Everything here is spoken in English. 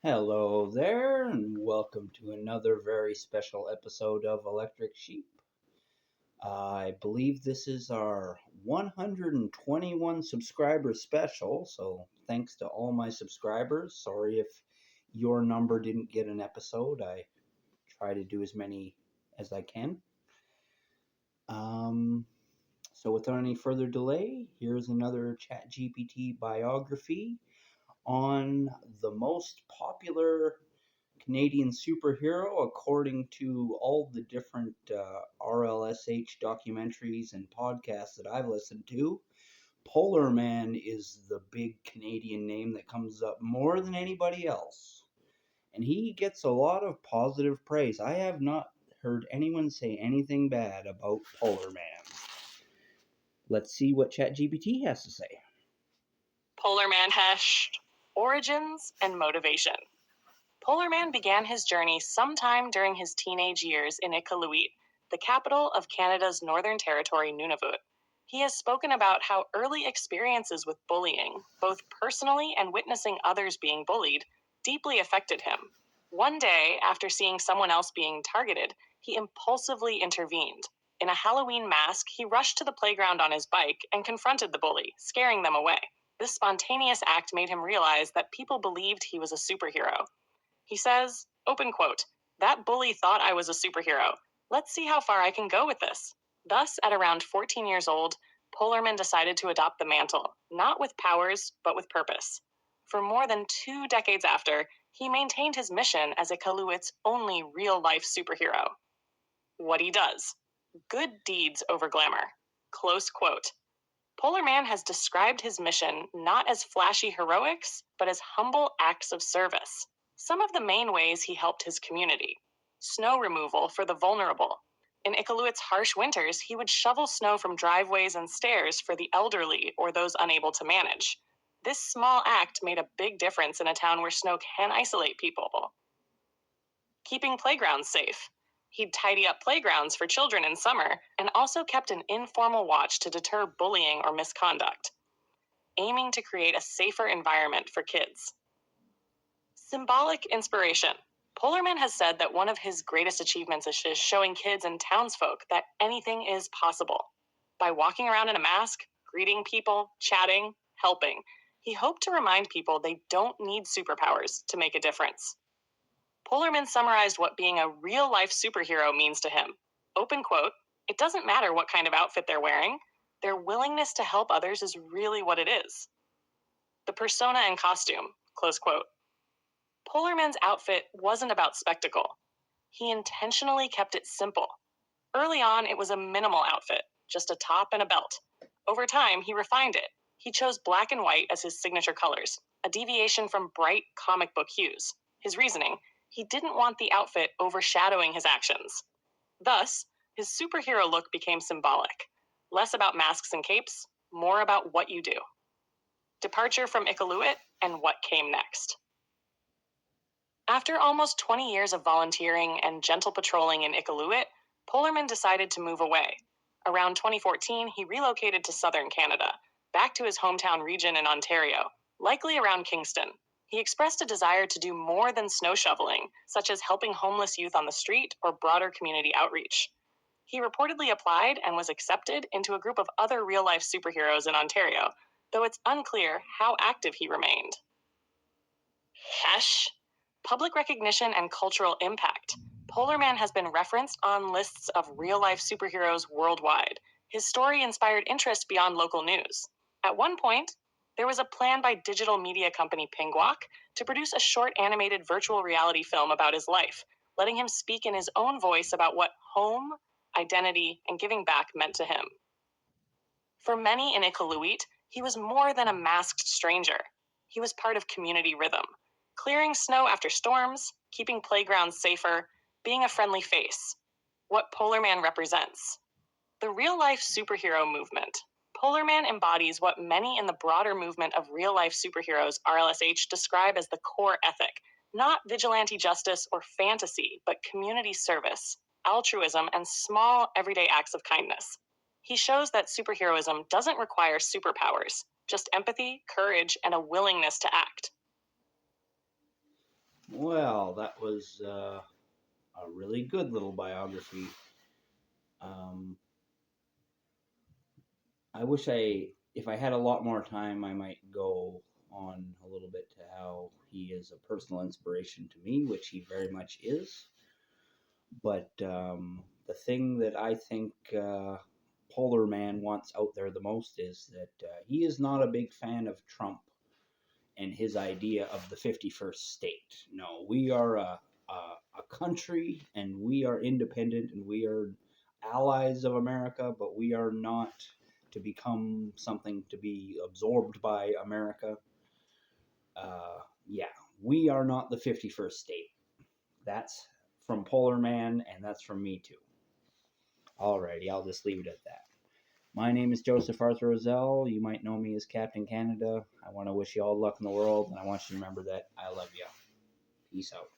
Hello there, and welcome to another very special episode of Electric Sheep. I believe this is our 121 subscriber special, so thanks to all my subscribers. Sorry if your number didn't get an episode. I try to do as many as I can. Um, so without any further delay, here's another ChatGPT biography on the most popular Canadian superhero according to all the different RLSH documentaries and podcasts that I've listened to. Polarman is the big Canadian name that comes up more than anybody else. And he gets a lot of positive praise. I have not heard anyone say anything bad about Polarman. Let's see what ChatGPT has to say. Polarman origins and motivation. Polarman began his journey sometime during his teenage years in Iqaluit, the capital of Canada's Northern Territory, Nunavut. He has spoken about how early experiences with bullying, both personally and witnessing others being bullied, deeply affected him. One day, after seeing someone else being targeted, he impulsively intervened. In a Halloween mask, he rushed to the playground on his bike and confronted the bully, scaring them away. This spontaneous act made him realize that people believed he was a superhero. He says, open quote, "That bully thought I was a superhero. Let's see how far I can go with this." Thus, at around 14 years old, Polarman decided to adopt the mantle, not with powers, but with purpose. For more than 2 decades after, he maintained his mission as Iqaluit's only real-life superhero. What he does. Good deeds over glamour. Close quote. Polarman has described his mission not as flashy heroics, but as humble acts of service. Some of the main ways he helped his community. Snow removal for the vulnerable. In Iqaluit's harsh winters, he would shovel snow from driveways and stairs for the elderly or those unable to manage. This small act made a big difference in a town where snow can isolate people. Keeping playgrounds safe. He'd tidy up playgrounds for children in summer and also kept an informal watch to deter bullying or misconduct, aiming to create a safer environment for kids. Symbolic inspiration. Polarman has said that one of his greatest achievements is showing kids and townsfolk that anything is possible. By walking around in a mask, greeting people, chatting, helping, he hoped to remind people they don't need superpowers to make a difference. Polarman summarized what being a real-life superhero means to him. Open quote, "It doesn't matter what kind of outfit they're wearing. Their willingness to help others is really what it is." The persona and costume, close quote. Polarman's outfit wasn't about spectacle. He intentionally kept it simple. Early on, it was a minimal outfit, just a top and a belt. Over time, he refined it. He chose black and white as his signature colors, a deviation from bright comic book hues. His reasoning, he didn't want the outfit overshadowing his actions. Thus, his superhero look became symbolic. Less about masks and capes, more about what you do. Departure from Iqaluit and what came next. After almost 20 years of volunteering and gentle patrolling in Iqaluit, Polarman decided to move away. Around 2014, he relocated to southern Canada, back to his hometown region in Ontario, likely around Kingston. He expressed a desire to do more than snow shoveling, such as helping homeless youth on the street or broader community outreach. He reportedly applied and was accepted into a group of other real-life superheroes in Ontario, though it's unclear how active he remained. Public recognition and cultural impact. Polarman has been referenced on lists of real-life superheroes worldwide. His story inspired interest beyond local news. At one point, there was a plan by digital media company Pingwalk to produce a short animated virtual reality film about his life, letting him speak in his own voice about what home, identity, and giving back meant to him. For many in Iqaluit, he was more than a masked stranger. He was part of community rhythm, clearing snow after storms, keeping playgrounds safer, being a friendly face. What Polarman represents. The real-life superhero movement. Polarman embodies what many in the broader movement of real-life superheroes RLSH describe as the core ethic, not vigilante justice or fantasy, but community service, altruism, and small, everyday acts of kindness. He shows that superheroism doesn't require superpowers, just empathy, courage, and a willingness to act. Well, that was a really good little biography. Um, I wish if I had a lot more time, I might go on a little bit to how he is a personal inspiration to me, which he very much is. But the thing that I think Polarman wants out there the most is that he is not a big fan of Trump and his idea of the 51st state. No, we are a country and we are independent and we are allies of America, but we are not to become something to be absorbed by America. Yeah, we are not the 51st state. That's from Polar Man, and that's from me too. Alrighty, I'll just leave it at that. My name is Joseph Arthur Roszell. You might know me as Captain Canada. I want to wish you all luck in the world, and I want you to remember that I love you. Peace out.